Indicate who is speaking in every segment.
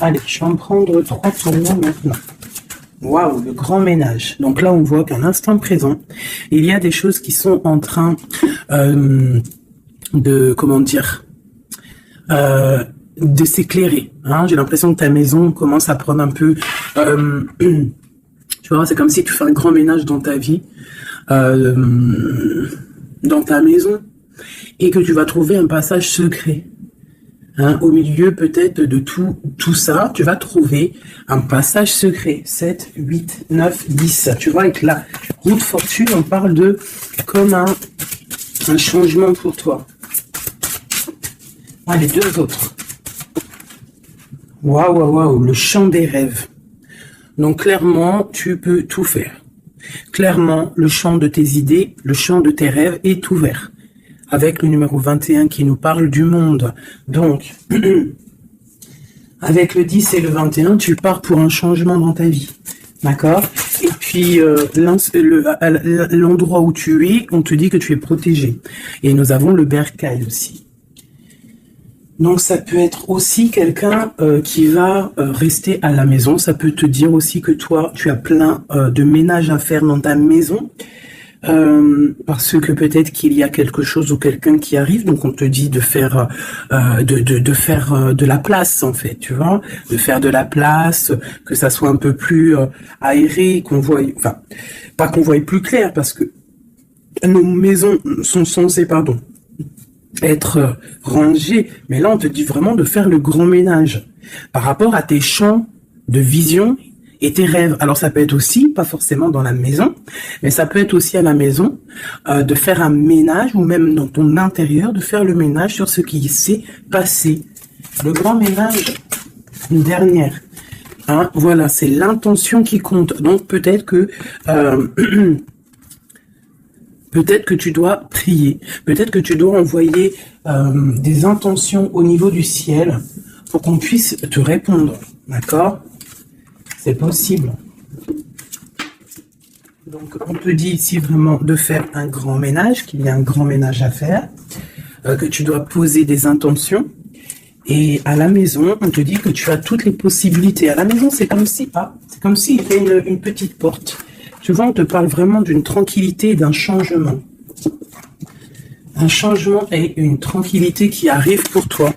Speaker 1: Allez, je vais en prendre 3 pour moi maintenant. Waouh, le grand ménage. Donc là, on voit qu'à l'instant présent, il y a des choses qui sont en train comment dire, de s'éclairer. Hein. J'ai l'impression que ta maison commence à prendre un peu... tu vois, c'est comme si tu fais un grand ménage dans ta vie, dans ta maison, et que tu vas trouver un passage secret. Hein, au milieu peut-être de tout ça, tu vas trouver un passage secret. 7, 8, 9, 10. Tu vois, avec la roue de fortune, on parle de comme un changement pour toi. Ah, les deux autres. Waouh, waouh, waouh, le champ des rêves. Donc clairement, tu peux tout faire. Clairement, le champ de tes idées, le champ de tes rêves est ouvert. Avec le numéro 21 qui nous parle du monde. Donc, avec le 10 et le 21, tu pars pour un changement dans ta vie. D'accord? Et puis, l'endroit où tu es, on te dit que tu es protégé. Et nous avons le bercail aussi. Donc, ça peut être aussi quelqu'un qui va rester à la maison. Ça peut te dire aussi que toi, tu as plein de ménage à faire dans ta maison. Parce que peut-être qu'il y a quelque chose ou quelqu'un qui arrive, donc on te dit de faire de la place en fait, tu vois, de faire de la place, que ça soit un peu plus aéré, qu'on voit, enfin, pas qu'on voie plus clair, parce que nos maisons sont censées, être rangées, mais là on te dit vraiment de faire le grand ménage par rapport à tes champs de vision et tes rêves. Alors ça peut être aussi, pas forcément dans la maison, mais ça peut être aussi à la maison, de faire un ménage, ou même dans ton intérieur, de faire le ménage sur ce qui s'est passé. Le grand ménage, une dernière. Hein, voilà, c'est l'intention qui compte. Donc peut-être que... peut-être que tu dois prier. Peut-être que tu dois envoyer des intentions au niveau du ciel pour qu'on puisse te répondre. D'accord ? C'est possible. Donc, on te dit ici vraiment de faire un grand ménage, qu'il y a un grand ménage à faire, que tu dois poser des intentions. Et à la maison, on te dit que tu as toutes les possibilités. À la maison, c'est comme si, c'est comme s'il y avait une petite porte. Tu vois, on te parle vraiment d'une tranquillité et d'un changement. Un changement et une tranquillité qui arrive pour toi.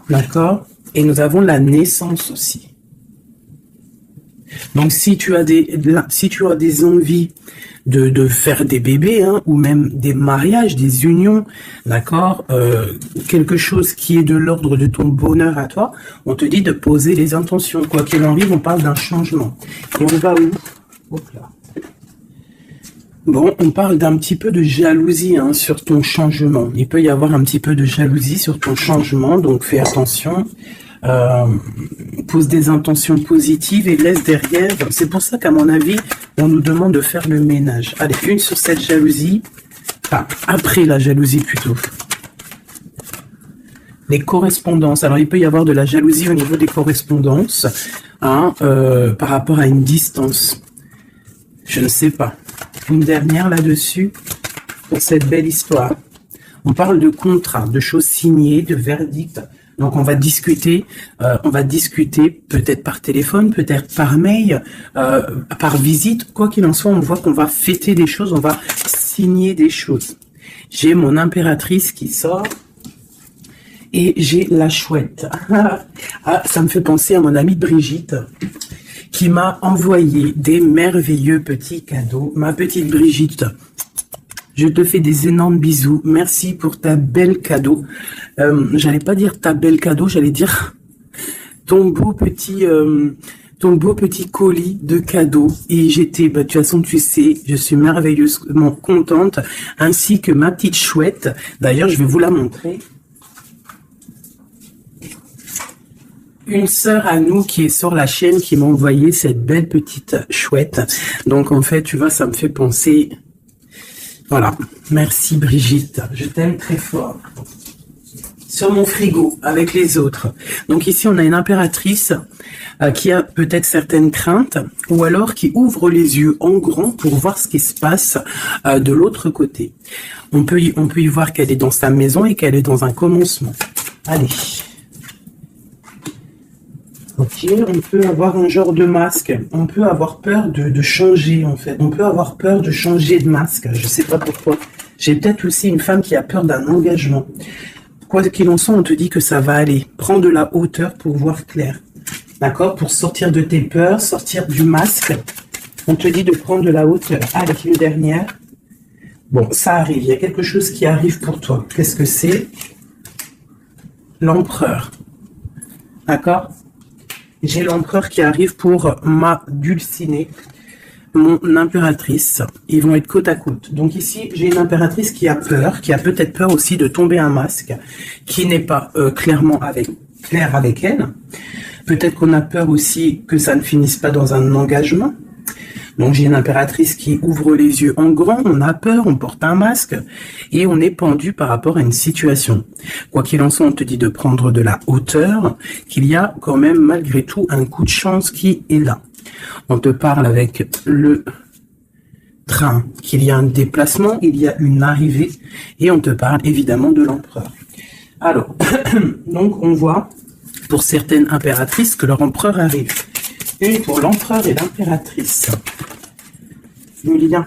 Speaker 1: D'accord? Et nous avons la naissance aussi. Donc, si tu as des envies de faire des bébés, hein, ou même des mariages, des unions, d'accord, quelque chose qui est de l'ordre de ton bonheur à toi, on te dit de poser les intentions. Quoi qu'il en arrive, on parle d'un changement. Et on va où? Hop là. Bon, on parle d'un petit peu de jalousie, hein, sur ton changement. Il peut y avoir un petit peu de jalousie sur ton changement, donc fais attention. Pose des intentions positives et laisse derrière. C'est pour ça qu'à mon avis, on nous demande de faire le ménage. Allez, une sur cette jalousie. Enfin, après la jalousie plutôt. Les correspondances. Alors, il peut y avoir de la jalousie au niveau des correspondances, hein, par rapport à une distance. Je ne sais pas. Une dernière là-dessus, pour cette belle histoire. On parle de contrat, de choses signées, de verdicts. Donc on va discuter peut-être par téléphone, peut-être par mail, par visite. Quoi qu'il en soit, on voit qu'on va fêter des choses, on va signer des choses. J'ai mon impératrice qui sort et j'ai la chouette. Ah, ça me fait penser à mon amie Brigitte qui m'a envoyé des merveilleux petits cadeaux. Ma petite Brigitte, je te fais des énormes bisous. Merci pour ta belle cadeau. J'allais pas dire ta belle cadeau, j'allais dire ton beau petit colis de cadeaux. Et j'étais, de toute façon, tu sais, je suis merveilleusement contente, ainsi que ma petite chouette. D'ailleurs, je vais vous la montrer. Une sœur à nous qui est sur la chaîne qui m'a envoyé cette belle petite chouette. Donc, en fait, tu vois, ça me fait penser... Voilà. Merci Brigitte. Je t'aime très fort. Sur mon frigo, avec les autres. Donc ici, on a une impératrice qui a peut-être certaines craintes, ou alors qui ouvre les yeux en grand pour voir ce qui se passe de l'autre côté. On peut y voir qu'elle est dans sa maison et qu'elle est dans un commencement. Allez. Ok, on peut avoir un genre de masque. On peut avoir peur de changer, en fait. On peut avoir peur de changer de masque. Je sais pas pourquoi. J'ai peut-être aussi une femme qui a peur d'un engagement. Quoi qu'il en soit, on te dit que ça va aller. Prends de la hauteur pour voir clair. D'accord? Pour sortir de tes peurs, sortir du masque. On te dit de prendre de la hauteur. Allez, une dernière. Bon, ça arrive. Il y a quelque chose qui arrive pour toi. Qu'est-ce que c'est? L'empereur. D'accord? J'ai l'empereur qui arrive pour ma dulcinée, mon impératrice. Ils vont être côte à côte. Donc ici, j'ai une impératrice qui a peur, qui a peut-être peur aussi de tomber un masque, qui n'est pas clairement clair avec elle. Peut-être qu'on a peur aussi que ça ne finisse pas dans un engagement. Donc j'ai une impératrice qui ouvre les yeux en grand, on a peur, on porte un masque et on est pendu par rapport à une situation. Quoi qu'il en soit, on te dit de prendre de la hauteur, qu'il y a quand même malgré tout un coup de chance qui est là. On te parle avec le train, qu'il y a un déplacement, il y a une arrivée et on te parle évidemment de l'empereur. Alors, donc on voit pour certaines impératrices que leur empereur arrive. Une pour l'empereur et l'impératrice. Le lien.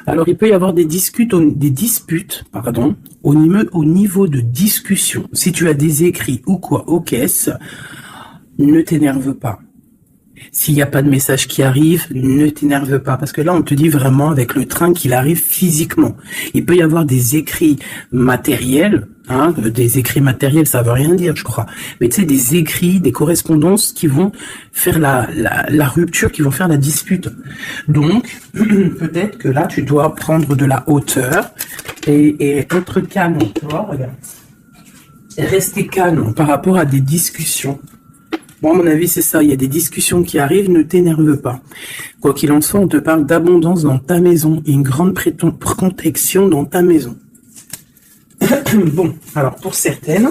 Speaker 1: Alors, il peut y avoir des disputes, au niveau de discussion. Si tu as des écrits ou quoi aux caisses, ne t'énerve pas. S'il n'y a pas de message qui arrive, ne t'énerve pas. Parce que là, on te dit vraiment avec le train qu'il arrive physiquement. Il peut y avoir des écrits matériels. Des écrits matériels, ça veut rien dire, je crois. Mais tu sais, des écrits, des correspondances qui vont faire la rupture, qui vont faire la dispute. Donc, peut-être que là, tu dois prendre de la hauteur et être calme. Tu vois, regarde. Rester calme par rapport à des discussions. Bon, à mon avis, c'est ça. Il y a des discussions qui arrivent, ne t'énerve pas. Quoi qu'il en soit, on te parle d'abondance dans ta maison et une grande protection dans ta maison. Bon, alors pour certaines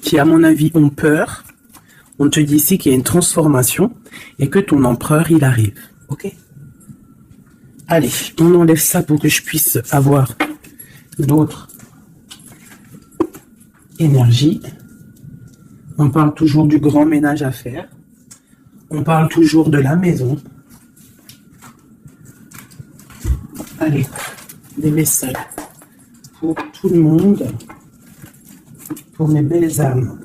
Speaker 1: qui, à mon avis, ont peur, on te dit ici qu'il y a une transformation et que ton empereur, il arrive. Ok? Allez, on enlève ça pour que je puisse avoir d'autres énergies. On parle toujours du grand ménage à faire. On parle toujours de la maison. Allez, des messages pour tout le monde, pour mes belles âmes.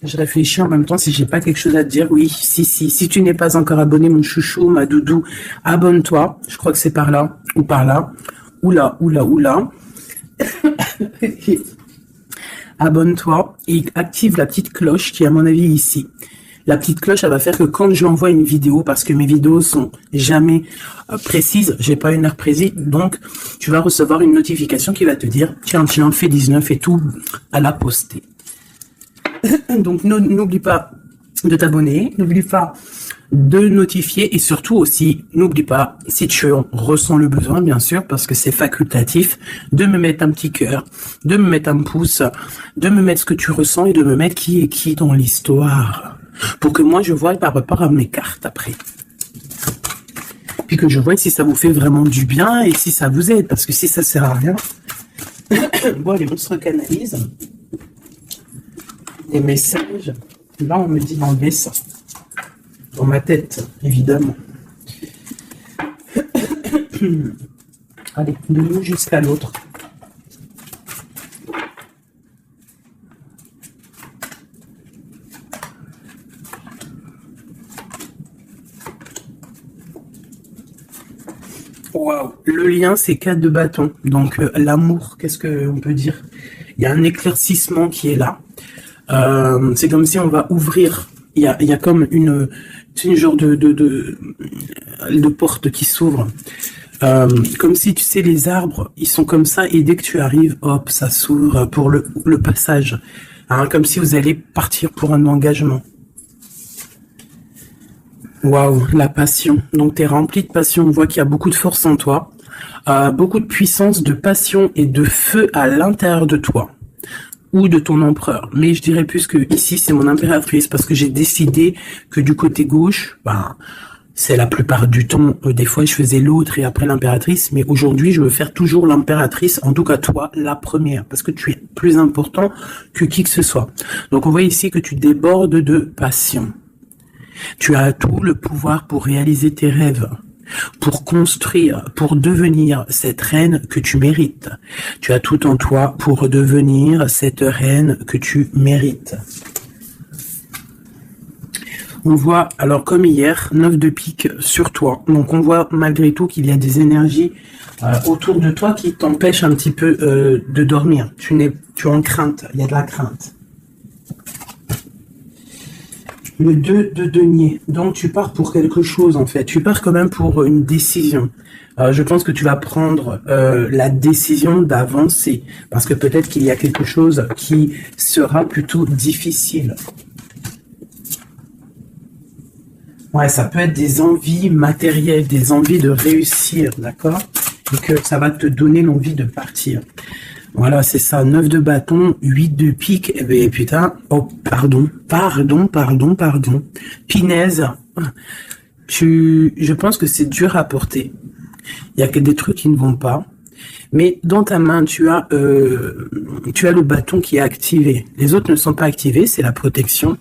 Speaker 1: Je réfléchis en même temps si j'ai pas quelque chose à te dire. Oui, si tu n'es pas encore abonné, mon chouchou, ma doudou, abonne-toi. Je crois que c'est par là ou par là. Oula. Abonne-toi et active la petite cloche qui est à mon avis ici. La petite cloche, elle va faire que quand j'envoie une vidéo, parce que mes vidéos sont jamais précises, j'ai pas une heure précise, donc tu vas recevoir une notification qui va te dire tiens, fais 19 et tout à la poster. Donc n'oublie pas de t'abonner, n'oublie pas de notifier et surtout aussi, n'oublie pas, si tu ressens le besoin, bien sûr, parce que c'est facultatif, de me mettre un petit cœur, de me mettre un pouce, de me mettre ce que tu ressens et de me mettre qui est qui dans l'histoire. Pour que moi, je voie par rapport à mes cartes après. Puis que je voie si ça vous fait vraiment du bien et si ça vous aide. Parce que si ça sert à rien, bon, les monstres canalisent des messages. Là, on me dit d'enlever ça. Dans ma tête, évidemment. Allez, de l'un jusqu'à l'autre. Waouh, le lien, c'est 4 de bâton. Donc, l'amour, qu'est-ce qu'on peut dire? Il y a un éclaircissement qui est là. C'est comme si on va ouvrir. Il y a comme une genre de porte qui s'ouvre. Comme si, tu sais, les arbres, ils sont comme ça, et dès que tu arrives, hop, ça s'ouvre pour le passage. Hein, comme si vous allez partir pour un engagement. Waouh, la passion. Donc, tu es rempli de passion. On voit qu'il y a beaucoup de force en toi. Beaucoup de puissance, de passion et de feu à l'intérieur de toi. Ou de ton empereur. Mais je dirais plus que ici, c'est mon impératrice. Parce que j'ai décidé que du côté gauche, c'est la plupart du temps, des fois, je faisais l'autre et après l'impératrice. Mais aujourd'hui, je veux faire toujours l'impératrice. En tout cas, toi, la première. Parce que tu es plus important que qui que ce soit. Donc on voit ici que tu débordes de passion. Tu as tout le pouvoir pour réaliser tes rêves, pour construire, pour devenir cette reine que tu mérites. Tu as tout en toi pour devenir cette reine que tu mérites. On voit, alors comme hier, 9 de pique sur toi. Donc on voit malgré tout qu'il y a des énergies autour de toi qui t'empêchent un petit peu de dormir. Tu es en crainte, il y a de la crainte. Le 2 de denier. Donc tu pars pour quelque chose en fait. Tu pars quand même pour une décision. Je pense que tu vas prendre la décision d'avancer. Parce que peut-être qu'il y a quelque chose qui sera plutôt difficile. Ouais, ça peut être des envies matérielles, des envies de réussir, d'accord? Et que ça va te donner l'envie de partir. Voilà, c'est ça, 9 de bâton, 8 de pique, et ben putain, oh, pardon, Pinaise, je pense que c'est dur à porter. Il y a que des trucs qui ne vont pas. Mais dans ta main, tu as le bâton qui est activé. Les autres ne sont pas activés, c'est la protection.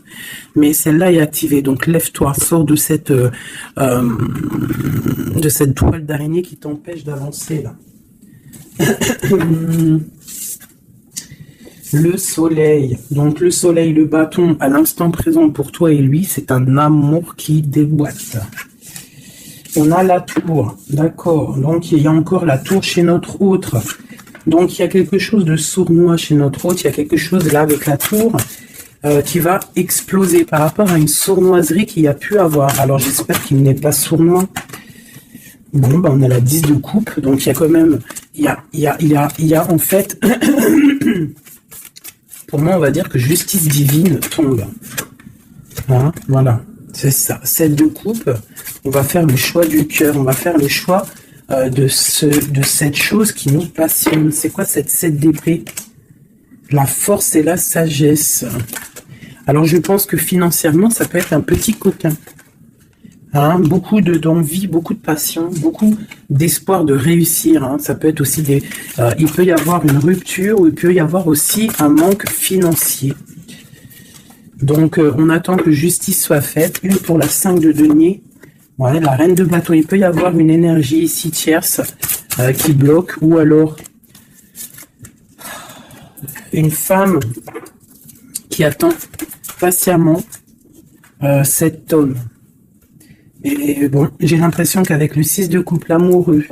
Speaker 1: Mais celle-là est activée. Donc lève-toi, sors de cette toile d'araignée qui t'empêche d'avancer là. Le soleil. Donc le soleil, le bâton, à l'instant présent pour toi et lui, c'est un amour qui déboîte. On a la tour, d'accord. Donc il y a encore la tour chez notre autre. Donc il y a quelque chose de sournois chez notre autre. Il y a quelque chose là avec la tour qui va exploser par rapport à une sournoiserie qu'il y a pu avoir. Alors j'espère qu'il n'est pas sournois. Bon, ben on a la 10 de coupe. Donc il y a quand même, il y a en fait, pour moi on va dire que justice divine tombe. Hein, voilà, c'est ça. 7 de coupe. On va faire le choix du cœur, on va faire le choix de cette chose qui nous passionne. C'est quoi cette 7 d'épée? La force et la sagesse. Alors je pense que financièrement, ça peut être un petit coquin. Hein, beaucoup d'envie, beaucoup de passion, beaucoup d'espoir de réussir. Hein. Ça peut être aussi il peut y avoir une rupture ou il peut y avoir aussi un manque financier. Donc on attend que justice soit faite. Une pour la 5 de denier. Ouais, la reine de bâton, il peut y avoir une énergie ici tierce qui bloque, ou alors une femme qui attend patiemment cet homme. Et bon, j'ai l'impression qu'avec le 6 de coupe, l'amoureux,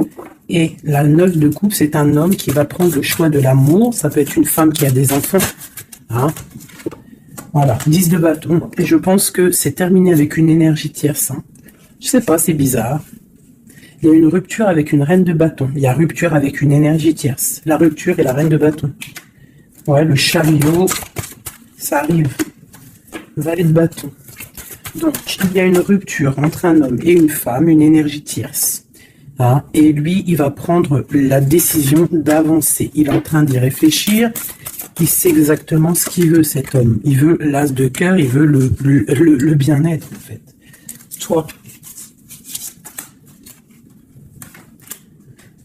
Speaker 1: et la 9 de coupe, c'est un homme qui va prendre le choix de l'amour. Ça peut être une femme qui a des enfants. Hein. Voilà, 10 de bâton. Et je pense que c'est terminé avec une énergie tierce. Hein. Je sais pas, c'est bizarre. Il y a une rupture avec une reine de bâton. Il y a rupture avec une énergie tierce. La rupture et la reine de bâton. Ouais, le chariot, ça arrive. Valet de bâton. Donc, il y a une rupture entre un homme et une femme, une énergie tierce. Hein, et lui, il va prendre la décision d'avancer. Il est en train d'y réfléchir. Il sait exactement ce qu'il veut, cet homme. Il veut l'as de cœur, il veut le bien-être, en fait. Toi,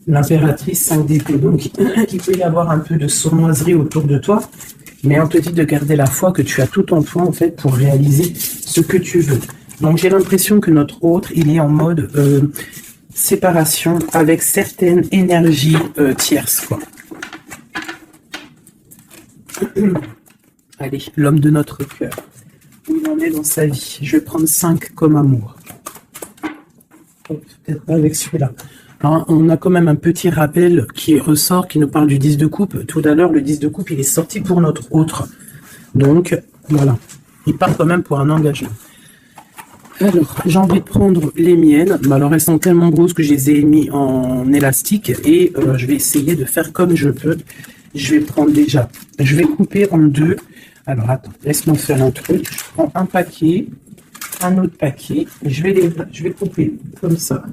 Speaker 1: l'impératrice 5 d'épée. Donc, il peut y avoir un peu de sournoiserie autour de toi, mais on te dit de garder la foi que tu as tout en toi, en fait, pour réaliser ce que tu veux. Donc, j'ai l'impression que notre autre, il est en mode séparation avec certaines énergies tierces, quoi. Allez, l'homme de notre cœur. Où il en est dans sa vie. Je vais prendre 5 comme amour. Peut-être pas avec celui-là. Hein, on a quand même un petit rappel qui ressort, qui nous parle du 10 de coupe. Tout à l'heure, le 10 de coupe, il est sorti pour notre autre. Donc, voilà. Il part quand même pour un engagement. Alors, j'ai envie de prendre les miennes. Mais alors, elles sont tellement grosses que je les ai mis en élastique. Et je vais essayer de faire comme je peux. Je vais prendre déjà. Je vais couper en deux. Alors, attends, laisse-moi faire un truc. Je prends un paquet, un autre paquet. Et je vais couper comme ça.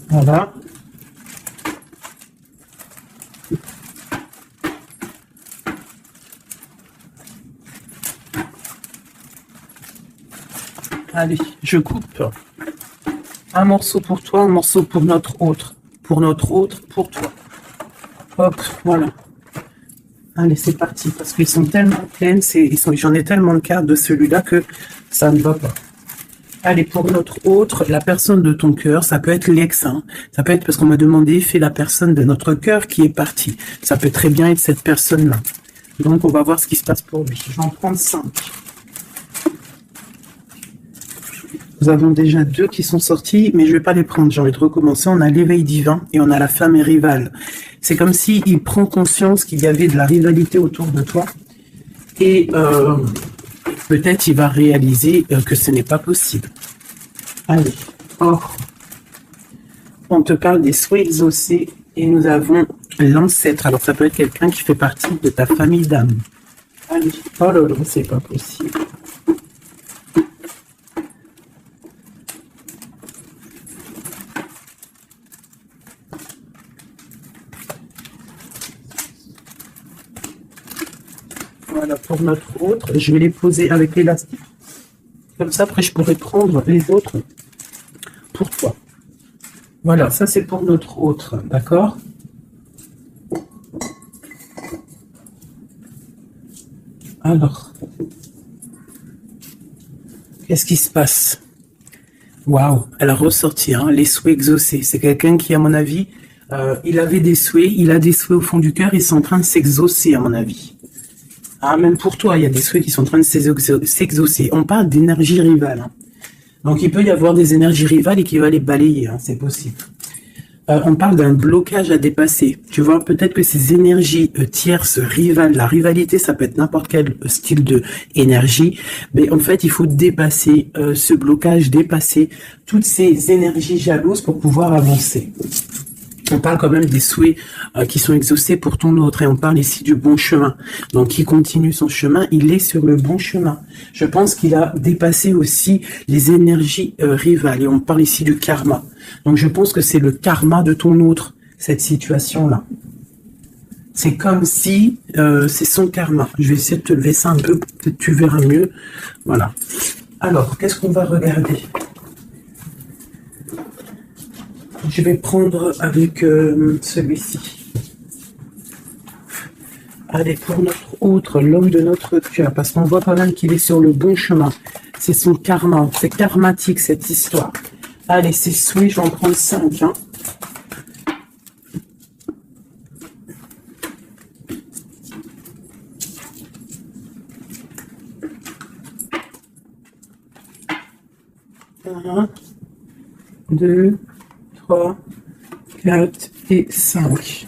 Speaker 1: Voilà. Allez, je coupe. Un morceau pour toi, un morceau pour notre autre. Pour notre autre, pour toi. Hop, voilà. Allez, c'est parti. Parce qu'ils sont tellement pleines, j'en ai tellement de cartes de celui-là que ça ne va pas. Allez, pour notre autre, la personne de ton cœur, ça peut être l'ex. Hein. Ça peut être parce qu'on m'a demandé, fais la personne de notre cœur qui est partie. Ça peut très bien être cette personne-là. Donc, on va voir ce qui se passe pour lui. Je vais en prendre 5. Nous avons déjà 2 qui sont sortis, mais je ne vais pas les prendre. J'ai envie de recommencer. On a l'éveil divin et on a la femme et rivale. C'est comme s'il prend conscience qu'il y avait de la rivalité autour de toi. Et peut-être il va réaliser que ce n'est pas possible. Allez. Oh. On te parle des souhaits exaucés et nous avons l'ancêtre. Alors ça peut être quelqu'un qui fait partie de ta famille d'âme. Allez. Oh là là, c'est pas possible. Voilà, pour notre autre, je vais les poser avec l'élastique. Comme ça, après, je pourrai prendre les autres pour toi. Voilà, ça c'est pour notre autre, d'accord? Alors, qu'est-ce qui se passe? Waouh, elle a ressorti, hein, les souhaits exaucés. C'est quelqu'un qui, à mon avis, il avait des souhaits, il a des souhaits au fond du cœur, ils sont en train de s'exaucer, à mon avis. Ah, même pour toi, il y a des souhaits qui sont en train de s'exaucer. On parle d'énergie rivale. Hein. Donc, il peut y avoir des énergies rivales et qui va les balayer. Hein, c'est possible. On parle d'un blocage à dépasser. Tu vois, peut-être que ces énergies tierces, rivales, la rivalité, ça peut être n'importe quel style de énergie. Mais en fait, il faut dépasser ce blocage, dépasser toutes ces énergies jalouses pour pouvoir avancer. On parle quand même des souhaits qui sont exaucés pour ton autre et on parle ici du bon chemin. Donc, il continue son chemin, il est sur le bon chemin. Je pense qu'il a dépassé aussi les énergies rivales et on parle ici du karma. Donc, je pense que c'est le karma de ton autre, cette situation-là. C'est comme si c'est son karma. Je vais essayer de te lever ça un peu, peut-être tu verras mieux. Voilà. Alors, qu'est-ce qu'on va regarder ? Je vais prendre avec celui-ci. Allez, pour notre autre, l'homme de notre cœur, parce qu'on voit quand même qu'il est sur le bon chemin. C'est son karma, c'est karmatique cette histoire. Allez, c'est souhait, je vais en prendre 5. Hein. Un, 2, 3, 4 et 5.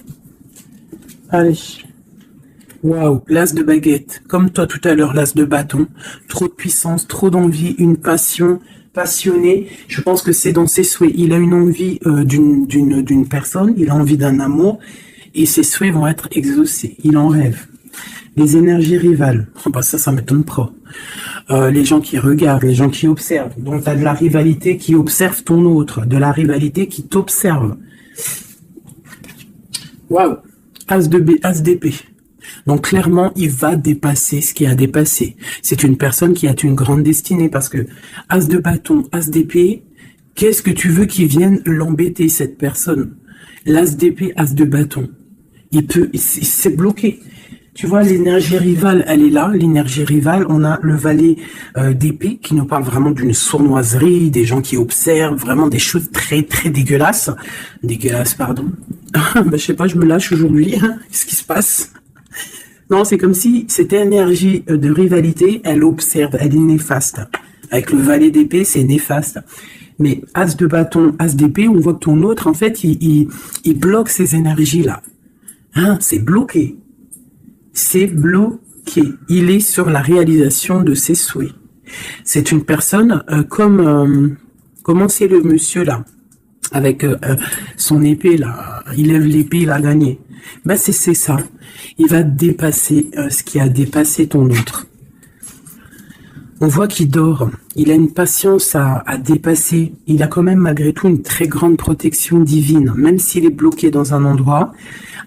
Speaker 1: Allez. Waouh, l'as de baguette. Comme toi tout à l'heure, l'as de bâton. Trop de puissance, trop d'envie, une passion, passionné. Je pense que c'est dans ses souhaits. Il a une envie d'une personne, il a envie d'un amour et ses souhaits vont être exaucés. Il en rêve. Les énergies rivales. Oh bah ça m'étonne pas. Les gens qui regardent, les gens qui observent. Donc, tu as de la rivalité qui observe ton autre, de la rivalité qui t'observe. Waouh, as d'épée. Donc, clairement, il va dépasser ce qu'il a dépassé. C'est une personne qui a une grande destinée parce que as de bâton, as d'épée, qu'est-ce que tu veux qu'il vienne l'embêter, cette personne? L'as d'épée, as de bâton. C'est bloqué. Tu vois, l'énergie rivale, elle est là. L'énergie rivale, on a le valet d'épée qui nous parle vraiment d'une sournoiserie, des gens qui observent, vraiment des choses très, très dégueulasses. Dégueulasses, pardon. Je sais pas, je me lâche aujourd'hui. Qu'est-ce qui se passe? Non, c'est comme si cette énergie de rivalité, elle observe, elle est néfaste. Avec le valet d'épée, c'est néfaste. Mais as de bâton, as d'épée, on voit que ton autre, en fait, il bloque ces énergies-là. Hein, c'est bloqué. C'est bloqué. Il est sur la réalisation de ses souhaits. C'est une personne comment c'est le monsieur là, avec son épée là, il lève l'épée, il a gagné. Ben c'est ça. Il va dépasser ce qui a dépassé ton autre. On voit qu'il dort. Il a une patience à dépasser. Il a quand même malgré tout une très grande protection divine. Même s'il est bloqué dans un endroit,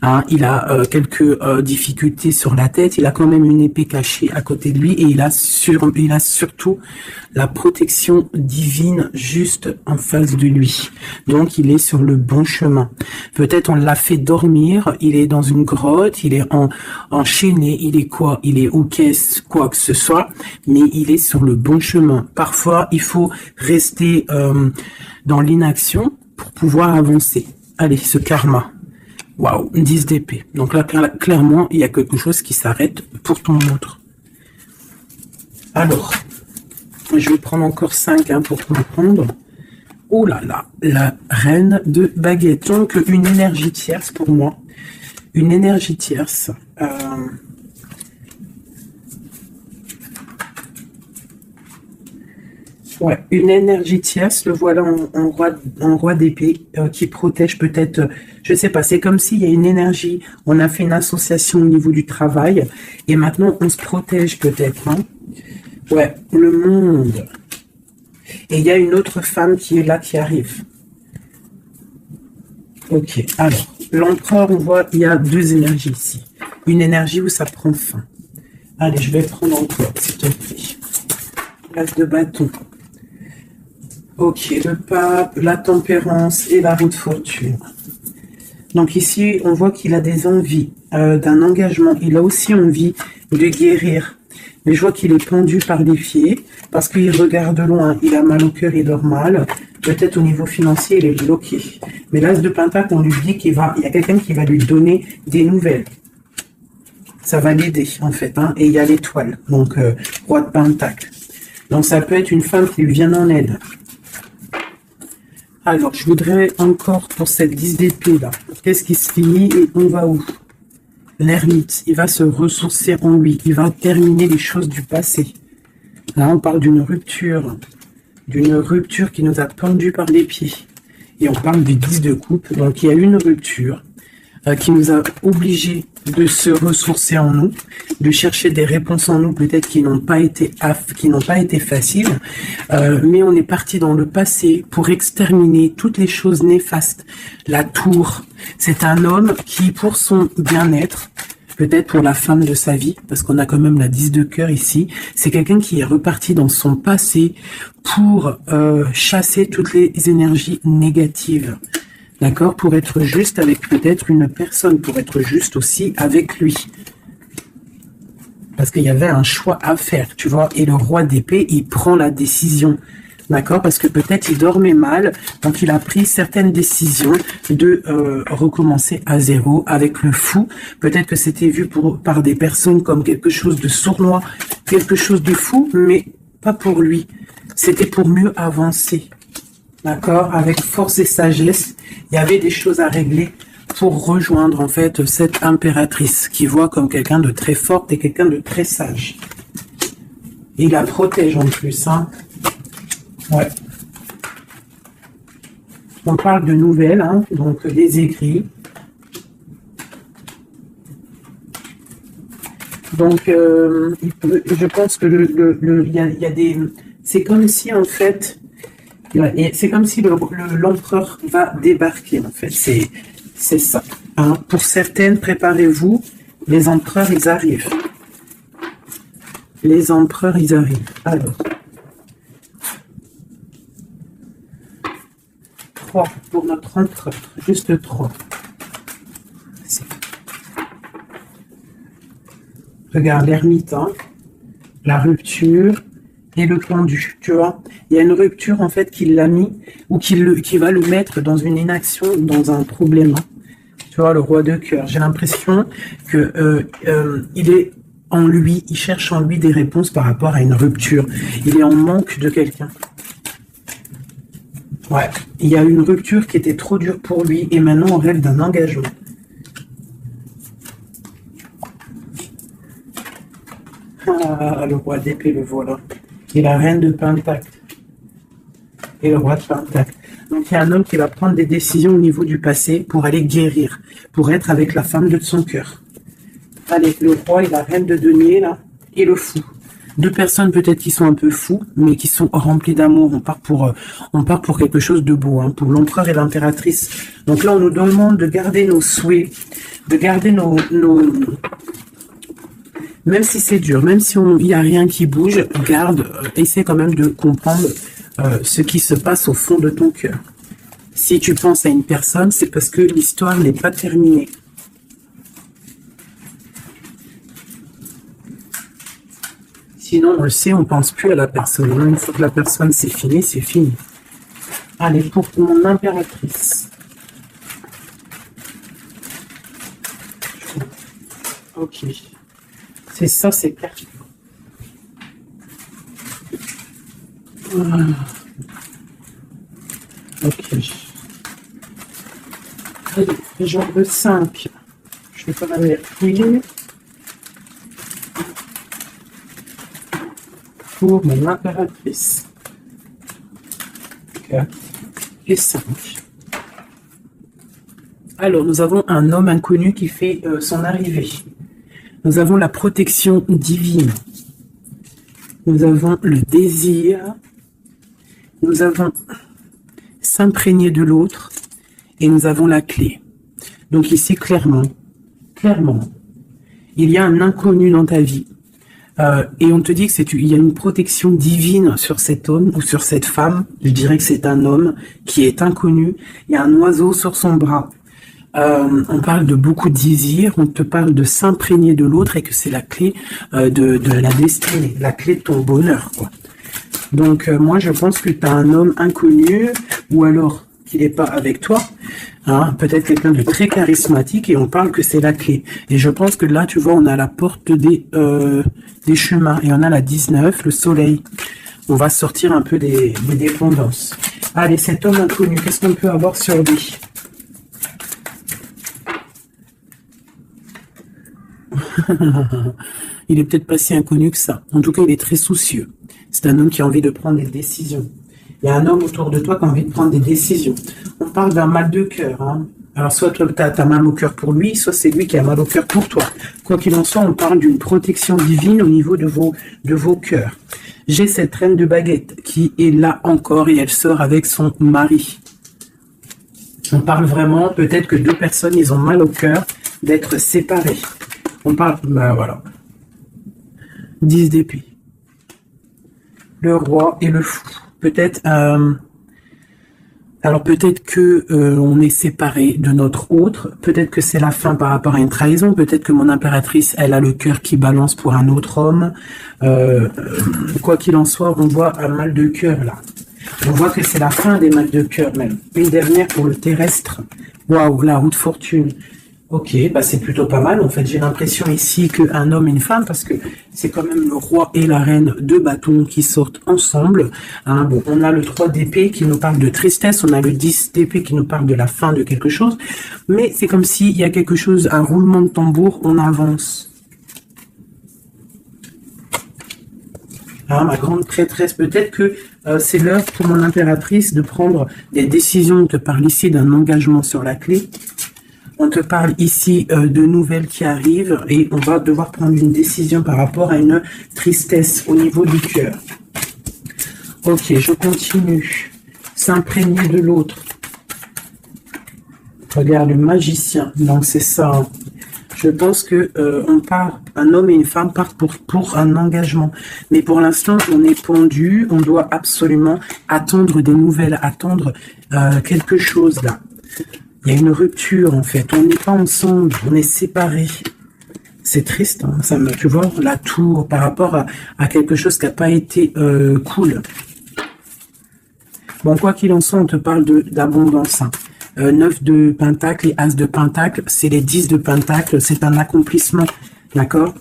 Speaker 1: hein, il a quelques difficultés sur la tête. Il a quand même une épée cachée à côté de lui. Et il a surtout la protection divine juste en face de lui. Donc il est sur le bon chemin. Peut-être on l'a fait dormir. Il est dans une grotte. Il est enchaîné. Il est quoi? Il est ok, quoi que ce soit. Mais il est sur le bon chemin. Parfois, il faut rester dans l'inaction pour pouvoir avancer. Allez, ce karma. Waouh, 10 d'épée. Donc là, clairement, il y a quelque chose qui s'arrête pour ton autre. Alors, je vais prendre encore 5 pour comprendre. Oh là là, la reine de baguette. Donc, une énergie tierce pour moi. Une énergie tierce. Ouais, une énergie tierce, le voilà en roi d'épée qui protège peut-être, je sais pas, c'est comme s'il y a une énergie, on a fait une association au niveau du travail et maintenant on se protège peut-être. Hein. Ouais, le monde. Et il y a une autre femme qui est là, qui arrive. Ok, alors, l'empereur, on voit, il y a 2 énergies ici. Une énergie où ça prend fin. Allez, je vais prendre encore, s'il te plaît. L'as de bâton. Ok, le pape, la tempérance et la roue de fortune. Donc ici, on voit qu'il a des envies d'un engagement. Il a aussi envie de guérir. Mais je vois qu'il est pendu par les pieds parce qu'il regarde loin. Il a mal au cœur, il dort mal. Peut-être au niveau financier, il est bloqué. Mais l'as de pentacle, on lui dit il y a quelqu'un qui va lui donner des nouvelles. Ça va l'aider, en fait. Hein. Et il y a l'étoile, donc roi de pentacle. Donc ça peut être une femme qui lui vient en aide. Alors, je voudrais encore pour cette 10 d'épée là. Qu'est-ce qui se finit et on va où? L'ermite, il va se ressourcer en lui. Il va terminer les choses du passé. Là, on parle d'une rupture qui nous a pendu par les pieds. Et on parle du 10 de coupe. Donc, il y a une rupture qui nous a obligés de se ressourcer en nous, de chercher des réponses en nous, peut-être qui n'ont pas été faciles, mais on est parti dans le passé pour exterminer toutes les choses néfastes. La tour, c'est un homme qui, pour son bien-être, peut-être pour la femme de sa vie, parce qu'on a quand même la 10 de cœur ici, c'est quelqu'un qui est reparti dans son passé pour chasser toutes les énergies négatives. D'accord? Pour être juste avec peut-être une personne, pour être juste aussi avec lui. Parce qu'il y avait un choix à faire, tu vois. Et le roi d'épée, il prend la décision. D'accord? Parce que peut-être il dormait mal, donc il a pris certaines décisions de recommencer à zéro avec le fou. Peut-être que c'était vu par des personnes comme quelque chose de sournois, quelque chose de fou, mais pas pour lui. C'était pour mieux avancer. D'accord? Avec force et sagesse, il y avait des choses à régler pour rejoindre en fait cette impératrice qui voit comme quelqu'un de très forte et quelqu'un de très sage. Et il la protège en plus, hein. Ouais. On parle de nouvelles, hein, donc des écrits. Donc, je pense que il y a des... C'est comme si en fait... C'est comme si l'empereur va débarquer, en fait. C'est ça. Hein. Pour certaines, préparez-vous. Les empereurs, ils arrivent. Les empereurs, ils arrivent. Alors. 3 pour notre empereur. Juste 3. Regarde, l'ermite, hein. La rupture. Et le pendu, tu vois. Il y a une rupture, en fait, qui l'a mis, ou qui va le mettre dans une inaction, dans un problème. Tu vois, le roi de cœur. J'ai l'impression que il est en lui, il cherche en lui des réponses par rapport à une rupture. Il est en manque de quelqu'un. Ouais. Il y a une rupture qui était trop dure pour lui, et maintenant on rêve d'un engagement. Ah, le roi d'épée, le voilà. Et la reine de pentacle. Et le roi de pentacle. Donc il y a un homme qui va prendre des décisions au niveau du passé pour aller guérir, pour être avec la femme de son cœur. Allez, le roi et la reine de denier, là, et le fou. Deux personnes peut-être qui sont un peu fous, mais qui sont remplies d'amour. On part pour quelque chose de beau, hein, pour l'empereur et l'impératrice. Donc là, on nous demande de garder nos souhaits, de garder même si c'est dur, même si il n'y a rien qui bouge, garde, essaie quand même de comprendre ce qui se passe au fond de ton cœur. Si tu penses à une personne, c'est parce que l'histoire n'est pas terminée. Sinon, on le sait, on pense plus à la personne. Une fois que la personne, c'est fini, c'est fini. Allez, pour mon impératrice. Ok. C'est ça, c'est clair. Ok. Allez, genre de 5. Je vais quand même les fouiller. Pour mon impératrice. 4 et 5. Alors, nous avons un homme inconnu qui fait son arrivée. Nous avons la protection divine. Nous avons le désir. Nous avons s'imprégner de l'autre. Et nous avons la clé. Donc ici, clairement, il y a un inconnu dans ta vie. Et on te dit que il y a une protection divine sur cet homme ou sur cette femme. Je dirais que c'est un homme qui est inconnu. Il y a un oiseau sur son bras. On parle de beaucoup de désirs. On te parle de s'imprégner de l'autre et que c'est la clé de la destinée, la clé de ton bonheur, quoi. Donc moi, je pense que tu as un homme inconnu ou alors qu'il n'est pas avec toi. Hein, peut-être quelqu'un de très charismatique et on parle que c'est la clé. Et je pense que là, tu vois, on a la porte des chemins et on a la 19, le soleil. On va sortir un peu des dépendances. Allez, cet homme inconnu, qu'est-ce qu'on peut avoir sur lui? Il est peut-être pas si inconnu que ça. En tout cas, il est très soucieux. C'est un homme qui a envie de prendre des décisions. Il y a un homme autour de toi qui a envie de prendre des décisions. On parle d'un mal de cœur. Hein. Alors, soit toi, tu as mal au cœur pour lui, soit c'est lui qui a mal au cœur pour toi. Quoi qu'il en soit, on parle d'une protection divine au niveau de vos cœurs. J'ai cette reine de baguette qui est là encore et elle sort avec son mari. On parle vraiment, peut-être que deux personnes, ils ont mal au cœur d'être séparés. On parle, ben voilà. 10 d'épée. Le roi et le fou. Peut-être, alors peut-être que on est séparé de notre autre. Peut-être que c'est la fin par rapport à une trahison. Peut-être que mon impératrice, elle a le cœur qui balance pour un autre homme. Quoi qu'il en soit, on voit un mal de cœur là. On voit que c'est la fin des mal de cœur même. Une dernière pour le terrestre. Waouh, la roue de fortune. Ok, bah c'est plutôt pas mal. En fait, j'ai l'impression ici qu'un homme et une femme, parce que c'est quand même le roi et la reine de bâtons qui sortent ensemble. Hein, bon, on a le 3 d'épée qui nous parle de tristesse, on a le 10 d'épée qui nous parle de la fin de quelque chose. Mais c'est comme s'il y a quelque chose, un roulement de tambour, on avance. Hein, ma grande prêtresse, peut-être que c'est l'heure pour mon impératrice de prendre des décisions. On te parle ici d'un engagement sur la clé. On te parle ici de nouvelles qui arrivent et on va devoir prendre une décision par rapport à une tristesse au niveau du cœur. Ok, je continue. S'imprégner de l'autre. Regarde, le magicien. Donc c'est ça. Hein. Je pense que on part, un homme et une femme partent pour un engagement. Mais pour l'instant, on est pendu. On doit absolument attendre des nouvelles, attendre quelque chose là. Il y a une rupture, en fait. On n'est pas ensemble, on est séparés. C'est triste, hein. Ça me, tu vois, la tour par rapport à quelque chose qui n'a pas été cool. Bon, quoi qu'il en soit, on te parle d'abondance. Hein. 9 de pentacle et as de pentacle, c'est les 10 de pentacle, c'est un accomplissement, d'accord?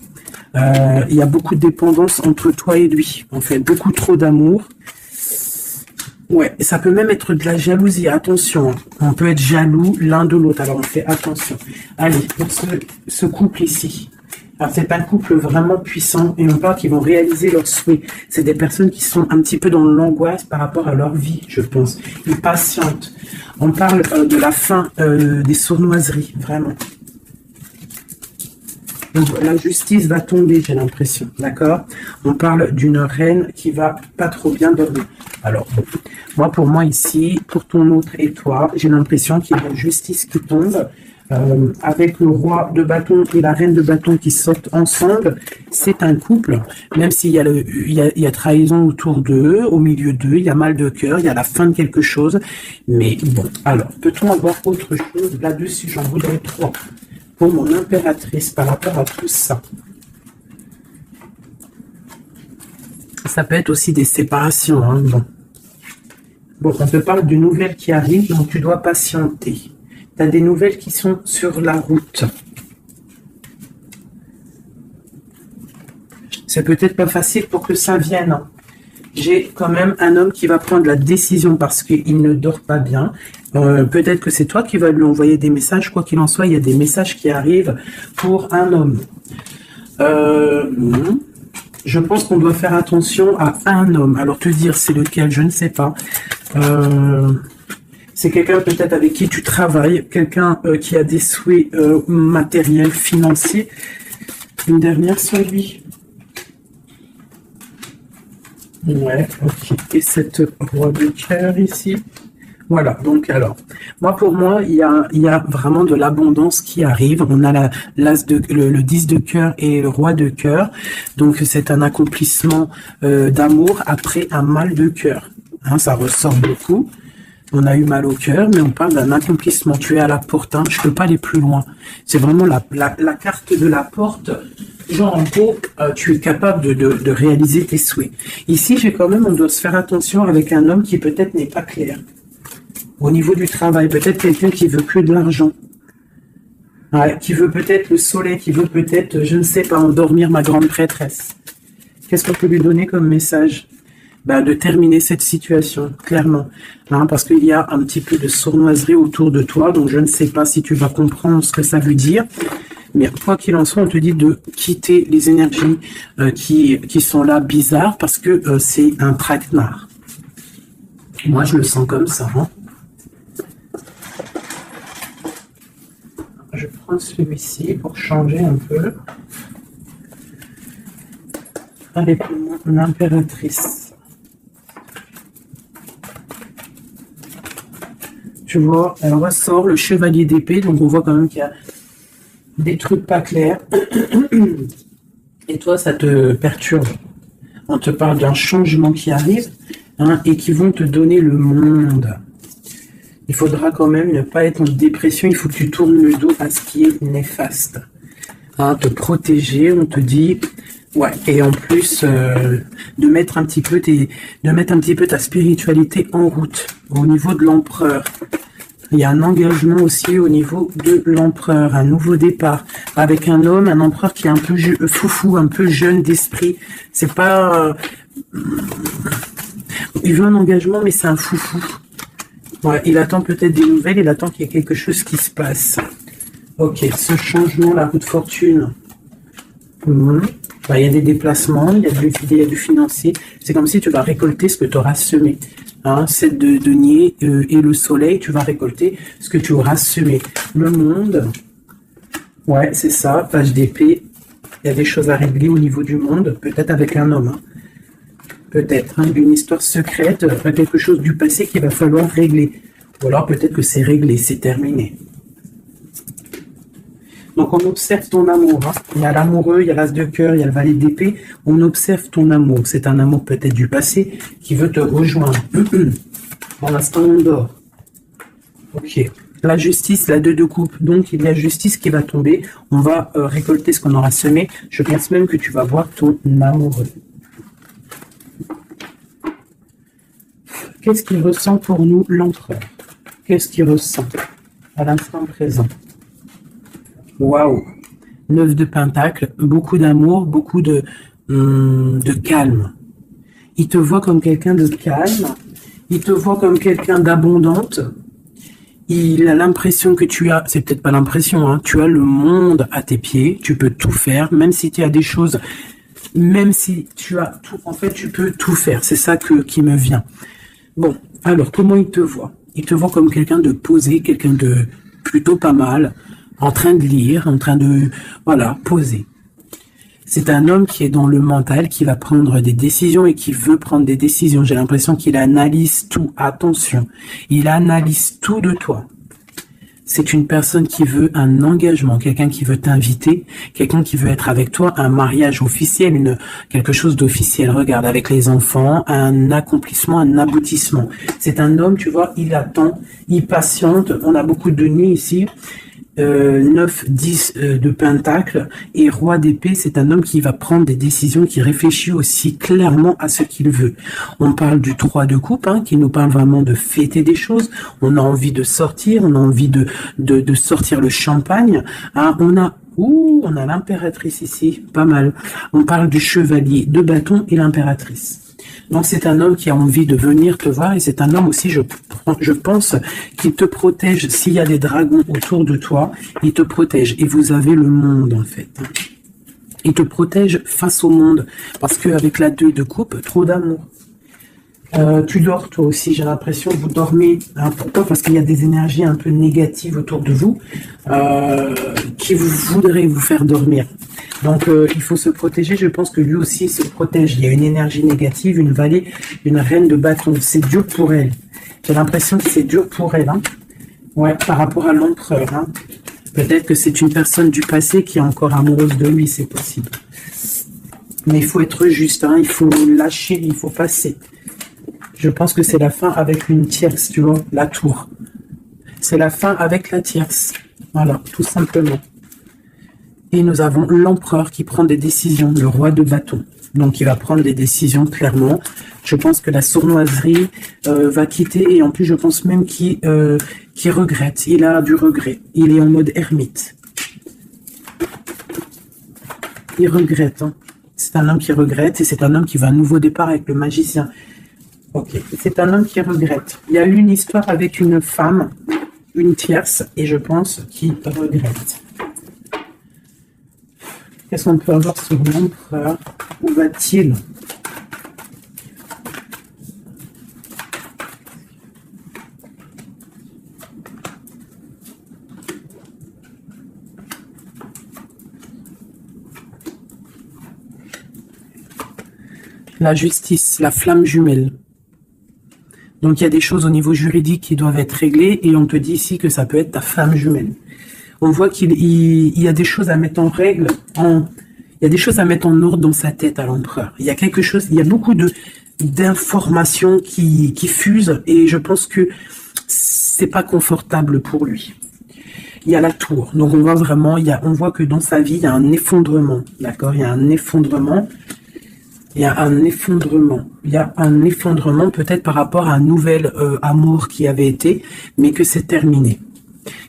Speaker 1: Il y a beaucoup de dépendance entre toi et lui, en fait, beaucoup trop d'amour. Ouais, ça peut même être de la jalousie, attention, hein. On peut être jaloux l'un de l'autre, alors on fait attention. Allez, pour ce couple ici, alors c'est un couple vraiment puissant et on parle qu'ils vont réaliser leurs souhaits. C'est des personnes qui sont un petit peu dans l'angoisse par rapport à leur vie, je pense. Ils patientent. On parle de la fin des sournoiseries, vraiment. Donc, la justice va tomber, j'ai l'impression, d'accord? On parle d'une reine qui va pas trop bien dormir. Alors, bon, moi, pour moi ici, pour ton autre et toi, j'ai l'impression qu'il y a la justice qui tombe. Avec le roi de bâton et la reine de bâton qui sortent ensemble, c'est un couple, même s'il y a il y a trahison autour d'eux, au milieu d'eux, il y a mal de cœur, il y a la fin de quelque chose, mais bon, alors, peut-on avoir autre chose là-dessus? J'en voudrais 3 pour mon impératrice par rapport à tout ça. Ça peut être aussi des séparations, hein, bon. Bon, on te parle de nouvelles qui arrivent, donc tu dois patienter. Tu as des nouvelles qui sont sur la route. C'est peut-être pas facile pour que ça vienne. J'ai quand même un homme qui va prendre la décision parce qu'il ne dort pas bien. Peut-être que c'est toi qui vas lui envoyer des messages. Quoi qu'il en soit, il y a des messages qui arrivent pour un homme. Je pense qu'on doit faire attention à un homme. Alors te dire c'est lequel, je ne sais pas. C'est quelqu'un peut-être avec qui tu travailles, quelqu'un qui a des souhaits matériels, financiers. Une dernière sur lui. Ouais, ok. Et cette roi de cœur ici. Voilà, donc alors, pour moi, il y a vraiment de l'abondance qui arrive. On a le 10 de cœur et le roi de cœur. Donc c'est un accomplissement d'amour après un mal de cœur. Hein, ça ressort beaucoup. On a eu mal au cœur, mais on parle d'un accomplissement. Tu es à la porte, hein, je ne peux pas aller plus loin. C'est vraiment la carte de la porte. Genre, en gros, tu es capable de réaliser tes souhaits. Ici, on doit se faire attention avec un homme qui peut-être n'est pas clair. Au niveau du travail, peut-être quelqu'un qui veut que de l'argent. Ouais, qui veut peut-être le soleil, qui veut peut-être, je ne sais pas, endormir ma grande prêtresse. Qu'est-ce qu'on peut lui donner comme message? De terminer cette situation, clairement. Hein, parce qu'il y a un petit peu de sournoiserie autour de toi, donc je ne sais pas si tu vas comprendre ce que ça veut dire. Mais quoi qu'il en soit, on te dit de quitter les énergies qui sont là bizarres, parce que c'est un traquenard. Moi, je le sens comme ça. Hein. Je prends celui-ci pour changer un peu. Avec mon impératrice. Tu vois, elle ressort le chevalier d'épée, donc on voit quand même qu'il y a des trucs pas clairs. Et toi, ça te perturbe. On te parle d'un changement qui arrive, hein, et qui vont te donner le monde. Il faudra quand même ne pas être en dépression, il faut que tu tournes le dos à ce qui est néfaste. Hein, te protéger, on te dit... Ouais, et en plus de mettre un petit peu ta spiritualité en route au niveau de l'empereur. Il y a un engagement aussi au niveau de l'empereur, un nouveau départ avec un homme, un empereur qui est un peu foufou, un peu jeune d'esprit. C'est pas, il veut un engagement, mais c'est un foufou. Ouais, il attend peut-être des nouvelles, il attend qu'il y ait quelque chose qui se passe. Ok, ce changement, la roue de fortune. Il y a des déplacements, il y a du financier. C'est comme si tu vas récolter ce que tu auras semé. Hein, 7 de denier et le soleil, tu vas récolter ce que tu auras semé. Le monde, ouais, c'est ça, page d'épée. Il y a des choses à régler au niveau du monde, peut-être avec un homme. Hein. Peut-être, hein, une histoire secrète, quelque chose du passé qu'il va falloir régler. Ou alors peut-être que c'est réglé, c'est terminé. Donc on observe ton amour. Hein. Il y a l'amoureux, il y a l'as de cœur, il y a le valet d'épée. On observe ton amour. C'est un amour peut-être du passé qui veut te rejoindre. Pour l'instant, on dort. Ok. La justice, la 2 de coupe. Donc il y a justice qui va tomber. On va récolter ce qu'on aura semé. Je pense même que tu vas voir ton amoureux. Qu'est-ce qu'il ressent pour nous, l'empereur? Qu'est-ce qu'il ressent à l'instant présent? Waouh, 9 de pentacle, beaucoup d'amour, beaucoup de calme. Il te voit comme quelqu'un de calme, il te voit comme quelqu'un d'abondante. Il a l'impression que tu as, c'est peut-être pas l'impression, hein, tu as le monde à tes pieds, tu peux tout faire, même si tu as des choses, même si tu as tout, en fait, tu peux tout faire. C'est ça qui me vient. Bon, alors, comment il te voit? Il te voit comme quelqu'un de posé, quelqu'un de plutôt pas mal, en train de lire, en train de, voilà, poser. C'est un homme qui est dans le mental, qui va prendre des décisions et qui veut prendre des décisions. J'ai l'impression qu'il analyse tout. Attention, il analyse tout de toi. C'est une personne qui veut un engagement, quelqu'un qui veut t'inviter, quelqu'un qui veut être avec toi, un mariage officiel, quelque chose d'officiel. Regarde, avec les enfants, un accomplissement, un aboutissement. C'est un homme, tu vois, il attend, il patiente. On a beaucoup de nuits ici. 9, 10 de pentacle et roi d'épée, c'est un homme qui va prendre des décisions, qui réfléchit aussi clairement à ce qu'il veut. On parle du 3 de coupe, hein, qui nous parle vraiment de fêter des choses. On a envie de sortir, on a envie de sortir le champagne. Hein, on a l'impératrice ici, pas mal. On parle du chevalier de bâton et l'impératrice. Donc c'est un homme qui a envie de venir te voir et c'est un homme aussi, je pense, qui te protège. S'il y a des dragons autour de toi, il te protège. Et vous avez le monde en fait. Il te protège face au monde parce qu'avec la 2 de coupe, trop d'amour. Tu dors toi aussi, j'ai l'impression, vous dormez. Hein, pourquoi? Parce qu'il y a des énergies un peu négatives autour de vous qui voudraient vous faire dormir. Donc il faut se protéger, je pense que lui aussi se protège. Il y a une énergie négative, une vallée, une reine de bâton. C'est dur pour elle. J'ai l'impression que c'est dur pour elle. Hein. Ouais, par rapport à l'empereur. Hein. Peut-être que c'est une personne du passé qui est encore amoureuse de lui, c'est possible. Mais il faut être juste, hein. Il faut lâcher, il faut passer. Je pense que c'est la fin avec une tierce, tu vois, la tour. C'est la fin avec la tierce. Voilà, tout simplement. Et nous avons l'empereur qui prend des décisions, le roi de bâton. Donc il va prendre des décisions clairement. Je pense que la sournoiserie va quitter et en plus je pense même qu'il regrette. Il a du regret. Il est en mode ermite. Il regrette. Hein. C'est un homme qui regrette et c'est un homme qui va à un nouveau départ avec le magicien. Ok, c'est un homme qui regrette. Il y a eu une histoire avec une femme, une tierce, et je pense qu'il regrette. Qu'est-ce qu'on peut avoir sur l'empereur? Où va-t-il? La justice, la flamme jumelle. Donc il y a des choses au niveau juridique qui doivent être réglées et on te dit ici que ça peut être ta flamme jumelle. On voit qu'il y a des choses à mettre en règle, il y a des choses à mettre en ordre dans sa tête à l'empereur. Il y a quelque chose, il y a beaucoup d'informations qui fusent et je pense que c'est pas confortable pour lui. Il y a la tour, donc on voit vraiment, on voit que dans sa vie il y a un effondrement, d'accord? Il y a un effondrement. Il y a un effondrement. Il y a un effondrement peut-être par rapport à un nouvel amour qui avait été, mais que c'est terminé.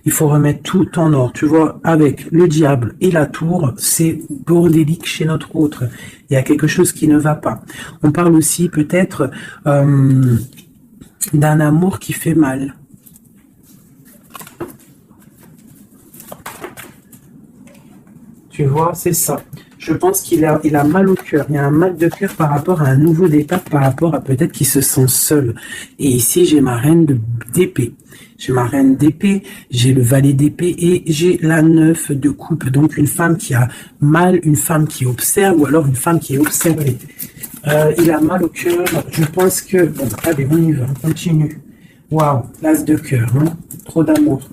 Speaker 1: Il faut remettre tout en ordre. Tu vois, avec le diable et la tour, c'est bordélique chez notre autre. Il y a quelque chose qui ne va pas. On parle aussi peut-être d'un amour qui fait mal. Tu vois, c'est ça. Je pense qu'il a mal au cœur. Il y a un mal de cœur par rapport à un nouveau départ, par rapport à peut-être qu'il se sent seul. Et ici, j'ai ma reine d'épée. J'ai ma reine d'épée, j'ai le valet d'épée et j'ai la 9 de coupe. Donc, une femme qui a mal, une femme qui observe ou alors une femme qui est observée. Il a mal au cœur. Je pense que... Bon, allez, on y va, on continue. Waouh, l'as de cœur, hein? Trop d'amour.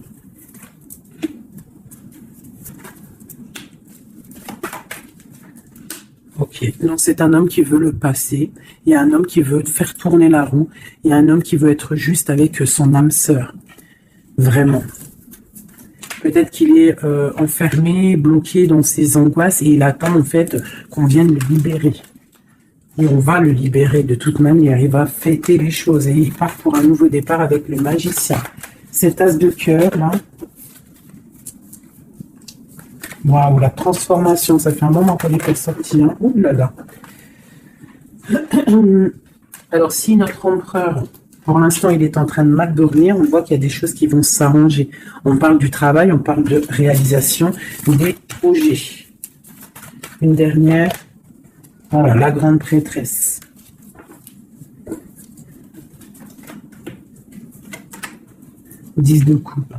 Speaker 1: Ok, donc c'est un homme qui veut le passé, il y a un homme qui veut faire tourner la roue, il y a un homme qui veut être juste avec son âme sœur, vraiment. Peut-être qu'il est enfermé, bloqué dans ses angoisses et il attend en fait qu'on vienne le libérer. Et on va le libérer de toute manière, il va fêter les choses et il part pour un nouveau départ avec le magicien. Cet as de cœur là. Waouh, la transformation, ça fait un moment qu'on n'est pas sorti. Hein. Ouh là là. Alors, si notre empereur, pour l'instant, il est en train de mal dormir, on voit qu'il y a des choses qui vont s'arranger. On parle du travail, on parle de réalisation des projets. Une dernière. Voilà, la grande prêtresse. Dix de coupe.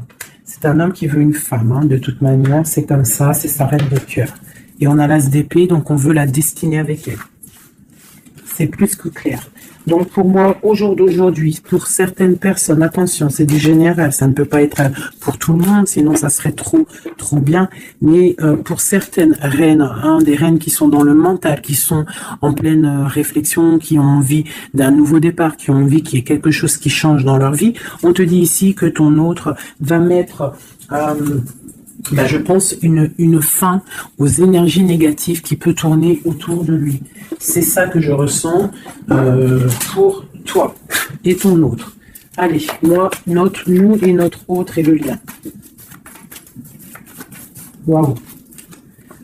Speaker 1: C'est un homme qui veut une femme, hein, de toute manière, c'est comme ça, c'est sa reine de cœur. Et on a l'as d'épée, donc on veut la destiner avec elle. C'est plus que clair. Donc pour moi, au jour d'aujourd'hui, pour certaines personnes, attention, c'est du général, ça ne peut pas être pour tout le monde, sinon ça serait trop bien. Mais pour certaines reines, des reines qui sont dans le mental, qui sont en pleine réflexion, qui ont envie d'un nouveau départ, qui ont envie qu'il y ait quelque chose qui change dans leur vie, on te dit ici que ton autre va mettre... je pense une fin aux énergies négatives qui peut tourner autour de lui. C'est ça que je ressens pour toi et ton autre. Allez, moi, nous et notre autre et le lien. Waouh.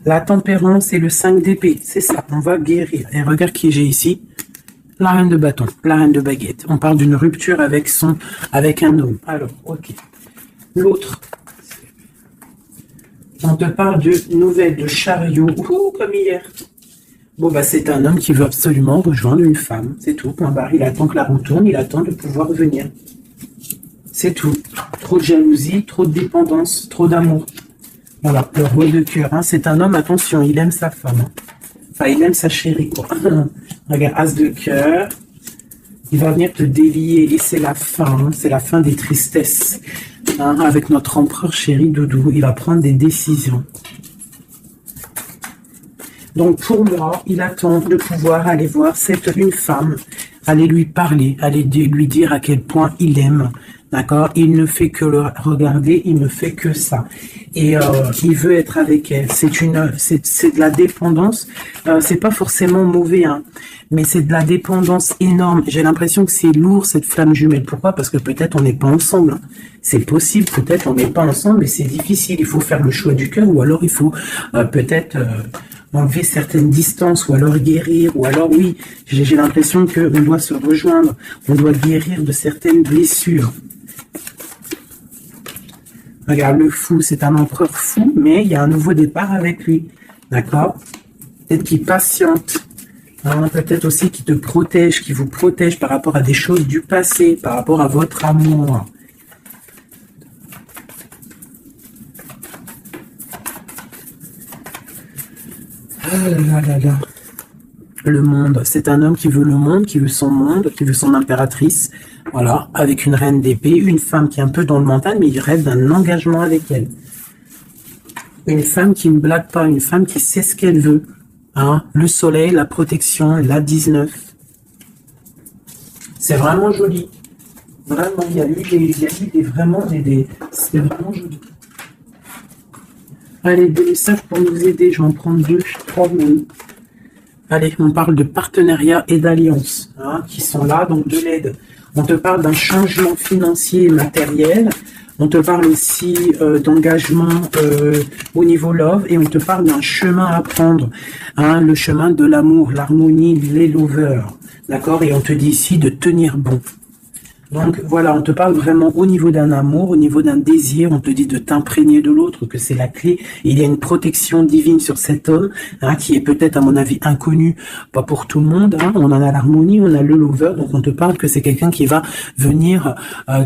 Speaker 1: La tempérance et le 5 d'épée, c'est ça, on va guérir. Et regarde qui j'ai ici. La reine de bâton, la reine de baguette. On parle d'une rupture avec un homme. Alors, ok. L'autre. On te parle de nouvelles de chariot. Ouh, comme hier. Bon, c'est un homme qui veut absolument rejoindre une femme. C'est tout. Point barre. Il attend que la roue tourne. Il attend de pouvoir venir. C'est tout. Trop de jalousie, trop de dépendance, trop d'amour. Voilà, le roi de cœur. C'est un homme, attention, il aime sa femme. Enfin, il aime sa chérie, quoi. Regarde, as de cœur. Il va venir te délier et c'est la fin. C'est la fin des tristesses. Avec notre empereur chéri Doudou, il va prendre des décisions. Donc pour moi, il attend de pouvoir aller voir une femme, aller lui parler, aller lui dire à quel point il aime. D'accord? Il ne fait que le regarder, il ne fait que ça. Et il veut être avec elle. C'est de la dépendance. C'est pas forcément mauvais, mais c'est de la dépendance énorme. J'ai l'impression que c'est lourd, cette flamme jumelle. Pourquoi? Parce que peut-être on n'est pas ensemble. C'est possible, peut-être on n'est pas ensemble, mais c'est difficile. Il faut faire le choix du cœur, ou alors il faut peut-être enlever certaines distances, ou alors guérir, ou alors oui, j'ai l'impression qu'on doit se rejoindre, on doit guérir de certaines blessures. Regarde, le fou, c'est un empereur fou, mais il y a un nouveau départ avec lui. D'accord? Peut-être qu'il patiente. Peut-être aussi qu'il te protège, qu'il vous protège par rapport à des choses du passé, par rapport à votre amour. Ah là là là. Le monde, c'est un homme qui veut le monde, qui veut son impératrice. Voilà, avec une reine d'épée, une femme qui est un peu dans le mental, mais il rêve d'un engagement avec elle. Une femme qui ne blague pas, une femme qui sait ce qu'elle veut. Le soleil, la protection, la 19. C'est vraiment joli. Vraiment, il y a eu vraiment c'est vraiment joli. Allez, des messages pour nous aider. Je vais en prendre 2, 3 minutes. Allez, on parle de partenariat et d'alliance qui sont là, donc de l'aide. On te parle d'un changement financier et matériel. On te parle aussi d'engagement au niveau love et on te parle d'un chemin à prendre. Le chemin de l'amour, l'harmonie, les lovers. D'accord? Et on te dit ici de tenir bon. Donc voilà, on te parle vraiment au niveau d'un amour, au niveau d'un désir, on te dit de t'imprégner de l'autre, que c'est la clé. Il y a une protection divine sur cet homme, qui est peut-être à mon avis inconnu, pas pour tout le monde. On en a l'harmonie, on a le lover, donc on te parle que c'est quelqu'un qui va venir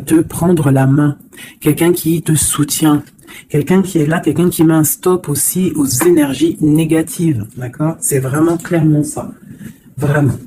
Speaker 1: te prendre la main, quelqu'un qui te soutient, quelqu'un qui est là, quelqu'un qui met un stop aussi aux énergies négatives. D'accord? C'est vraiment clairement ça, vraiment.